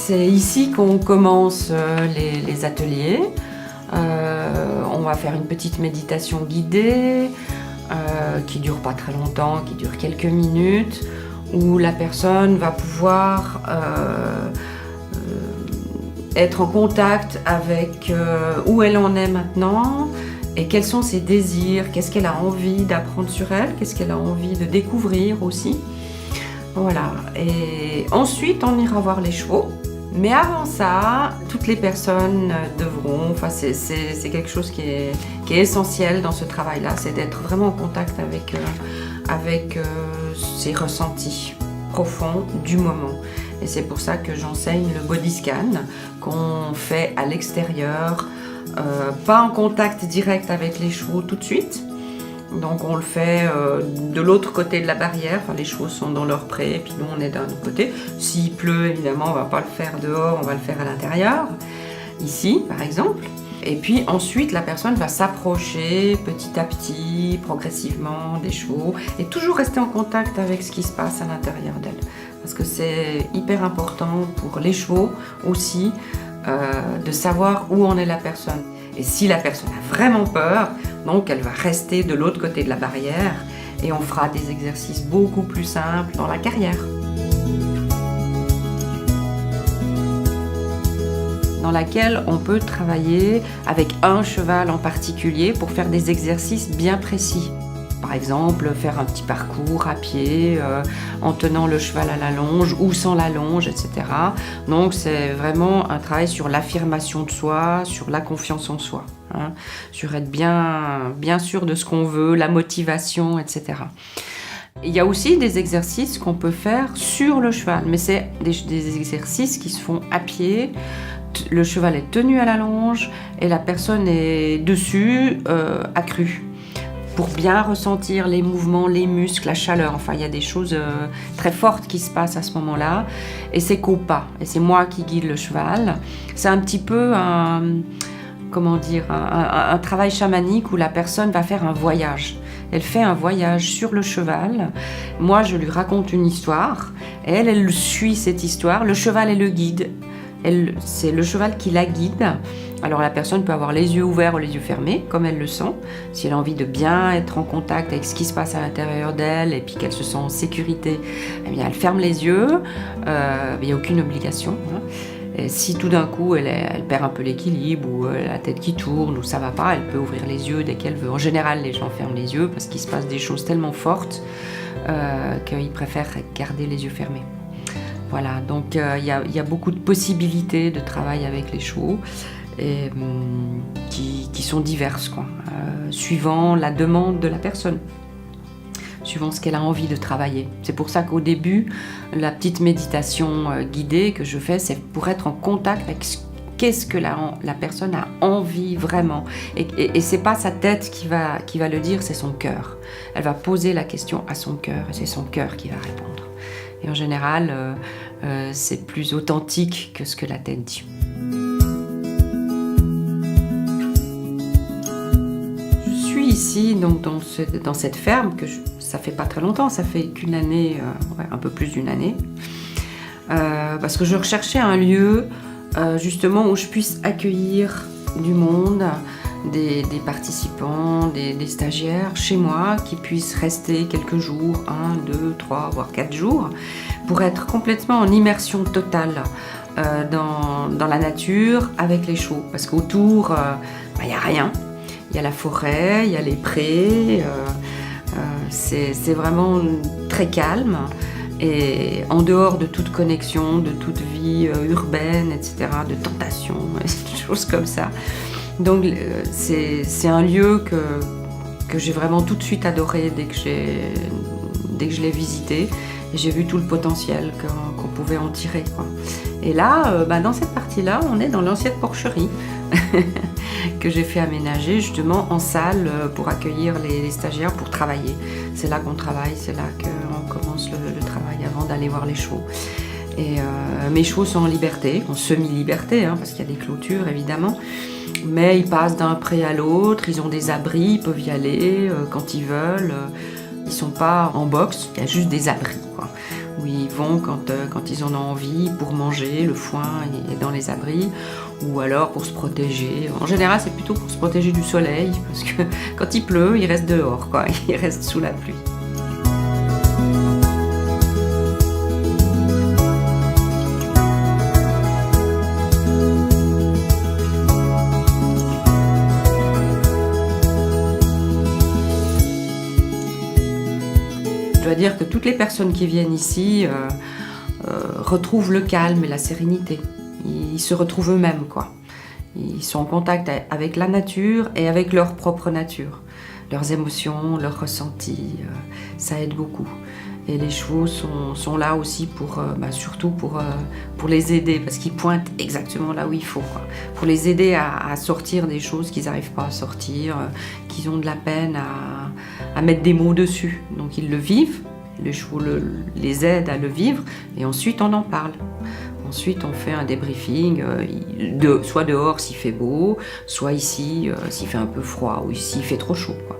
c'est ici qu'on commence les ateliers. On va faire une petite méditation guidée qui dure pas très longtemps, qui dure quelques minutes, où la personne va pouvoir être en contact avec où elle en est maintenant et quels sont ses désirs, qu'est-ce qu'elle a envie d'apprendre sur elle, qu'est-ce qu'elle a envie de découvrir aussi. Voilà, et ensuite on ira voir les chevaux. Mais avant ça, toutes les personnes devront, enfin c'est quelque chose qui est essentiel dans ce travail-là, c'est d'être vraiment en contact avec ses ressentis profonds du moment. Et c'est pour ça que j'enseigne le body scan qu'on fait à l'extérieur, pas en contact direct avec les chevaux tout de suite. Donc on le fait de l'autre côté de la barrière, enfin, les chevaux sont dans leur pré et puis nous on est d'un autre côté. S'il pleut évidemment on ne va pas le faire dehors, on va le faire à l'intérieur, ici par exemple. Et puis ensuite la personne va s'approcher petit à petit, progressivement des chevaux et toujours rester en contact avec ce qui se passe à l'intérieur d'elle. Parce que c'est hyper important pour les chevaux aussi de savoir où en est la personne. Et si la personne a vraiment peur, donc elle va rester de l'autre côté de la barrière et on fera des exercices beaucoup plus simples dans la carrière. Dans laquelle on peut travailler avec un cheval en particulier pour faire des exercices bien précis. Par exemple, faire un petit parcours à pied en tenant le cheval à la longe ou sans la longe, etc. Donc c'est vraiment un travail sur l'affirmation de soi, sur la confiance en soi, hein, sur être bien sûr de ce qu'on veut, la motivation, etc. Il y a aussi des exercices qu'on peut faire sur le cheval, mais c'est des exercices qui se font à pied. Le cheval est tenu à la longe et la personne est dessus, accrue, pour bien ressentir les mouvements, les muscles, la chaleur. Enfin, il y a des choses très fortes qui se passent à ce moment-là. Et c'est qu'au pas. Et c'est moi qui guide le cheval. C'est un petit peu un travail chamanique où la personne va faire un voyage. Elle fait un voyage sur le cheval. Moi, je lui raconte une histoire. Et elle suit cette histoire. Le cheval est le guide. C'est le cheval qui la guide. Alors la personne peut avoir les yeux ouverts ou les yeux fermés, comme elle le sent. Si elle a envie de bien être en contact avec ce qui se passe à l'intérieur d'elle et puis qu'elle se sent en sécurité, eh bien elle ferme les yeux. Il n'y a aucune obligation. Hein. Et si tout d'un coup elle perd un peu l'équilibre ou la tête qui tourne ou ça va pas, elle peut ouvrir les yeux dès qu'elle veut. En général, les gens ferment les yeux parce qu'il se passe des choses tellement fortes qu'ils préfèrent garder les yeux fermés. Voilà, donc il y a beaucoup de possibilités de travail avec les chevaux. Et, qui sont diverses, quoi, suivant la demande de la personne, suivant ce qu'elle a envie de travailler. C'est pour ça qu'au début, la petite méditation guidée que je fais, c'est pour être en contact avec qu'est-ce que la personne a envie vraiment. Et c'est pas sa tête qui va le dire, c'est son cœur. Elle va poser la question à son cœur et c'est son cœur qui va répondre. Et en général, c'est plus authentique que ce que la tête dit. Ici, donc dans cette ferme, ça fait pas très longtemps, ça fait qu'une année, un peu plus d'une année, parce que je recherchais un lieu justement où je puisse accueillir du monde, des participants, des stagiaires chez moi qui puissent rester quelques jours, 1, 2, 3, voire 4 jours, pour être complètement en immersion totale dans la nature avec les chevaux, parce qu'autour, il n'y a rien. Il y a la forêt, il y a les prés, c'est vraiment très calme et en dehors de toute connexion, de toute vie urbaine, etc., de tentation, des choses comme ça. Donc c'est un lieu que j'ai vraiment tout de suite adoré dès que je l'ai visité et j'ai vu tout le potentiel qu'on pouvait en tirer, quoi. Et là, dans cette partie-là, on est dans l'ancienne porcherie que j'ai fait aménager justement en salle pour accueillir les stagiaires pour travailler. C'est là qu'on travaille, c'est là qu'on commence le travail avant d'aller voir les chevaux. Et mes chevaux sont en liberté, en semi-liberté, parce qu'il y a des clôtures évidemment. Mais ils passent d'un pré à l'autre, ils ont des abris, ils peuvent y aller quand ils veulent. Ils ne sont pas en boxe, il y a juste des abris, quoi. où ils vont quand ils en ont envie pour manger, le foin et dans les abris, ou alors pour se protéger. En général, c'est plutôt pour se protéger du soleil, parce que quand il pleut, ils restent dehors, quoi. Ils restent sous la pluie. Je dois dire que toutes les personnes qui viennent ici retrouvent le calme et la sérénité. Ils se retrouvent eux-mêmes, quoi. Ils sont en contact avec la nature et avec leur propre nature. Leurs émotions, leurs ressentis, ça aide beaucoup. Et les chevaux sont là aussi surtout pour les aider, parce qu'ils pointent exactement là où il faut, quoi. Pour les aider à sortir des choses qu'ils n'arrivent pas à sortir, qu'ils ont de la peine à mettre des mots dessus. Donc ils le vivent, les chevaux les aident à le vivre, et ensuite on en parle. Ensuite on fait un débriefing, soit dehors s'il fait beau, soit ici s'il fait un peu froid, ou s'il fait trop chaud, quoi.